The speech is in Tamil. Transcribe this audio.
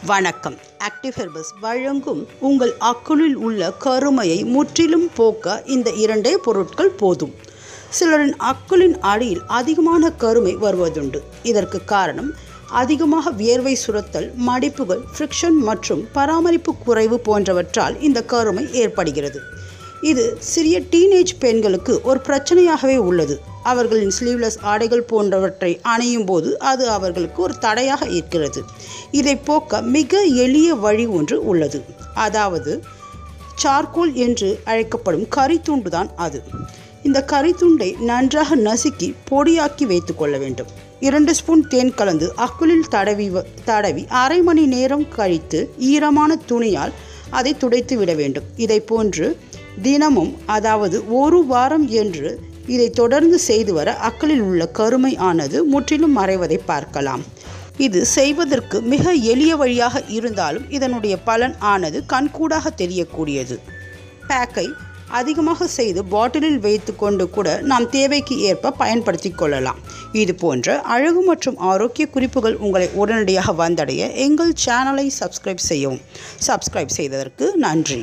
வணக்கம். ஆக்டிவ் ஹெர்பல்ஸ் வழங்கும் உங்கள் அக்குளில் உள்ள கருமையை முற்றிலும் போக்க இந்த இரண்டே பொருட்கள் போதும். சிலரின் அக்குளின் அடியில் அதிகமான கருமை வருவதுண்டு. இதற்கு காரணம் அதிகமாக வியர்வை சுரத்தல், மடிப்புகள், ஃப்ரிக்ஷன் மற்றும் பராமரிப்பு குறைவு போன்றவற்றால் இந்த கருமை ஏற்படுகிறது. இது சிறிய டீனேஜ் பெண்களுக்கு ஒரு பிரச்சனையாகவே உள்ளது. அவர்களின் ஸ்லீவ்லெஸ் ஆடைகள் போன்றவற்றை அணியும் போது அது அவர்களுக்கு ஒரு தடையாக இருக்கிறது. இதை போக்க மிக எளிய வழி ஒன்று உள்ளது. அதாவது சார்கோல் என்று அழைக்கப்படும் கரித்துண்டு தான் அது. இந்த கரித்துண்டை நன்றாக நசுக்கி பொடியாக்கி வைத்து கொள்ள வேண்டும். 2 ஸ்பூன் தேன் கலந்து அக்குளில் தடவி அரை மணி நேரம் கழித்து ஈரமான துணியால் அதை துடைத்து விட வேண்டும். இதை போன்று தினமும், அதாவது ஒரு வாரம் என்று இதை தொடர்ந்து செய்து வர அக்குளில் உள்ள கருமை ஆனது முற்றிலும் மறைவதை பார்க்கலாம். இது செய்வதற்கு மிக எளிய வழியாக இருந்தாலும் இதனுடைய பலன் ஆனது கண்கூடாக தெரியக்கூடியது. பேக்கை அதிகமாக செய்து பாட்டிலில் வைத்து கொண்டு கூட நாம் தேவைக்கு ஏற்ப பயன்படுத்தி கொள்ளலாம். இது போன்ற அழகு மற்றும் ஆரோக்கிய குறிப்புகள் உங்களை உடனடியாக வந்தடைய எங்கள் சேனலை சப்ஸ்கிரைப் செய்யவும். சப்ஸ்கிரைப் செய்ததற்கு நன்றி.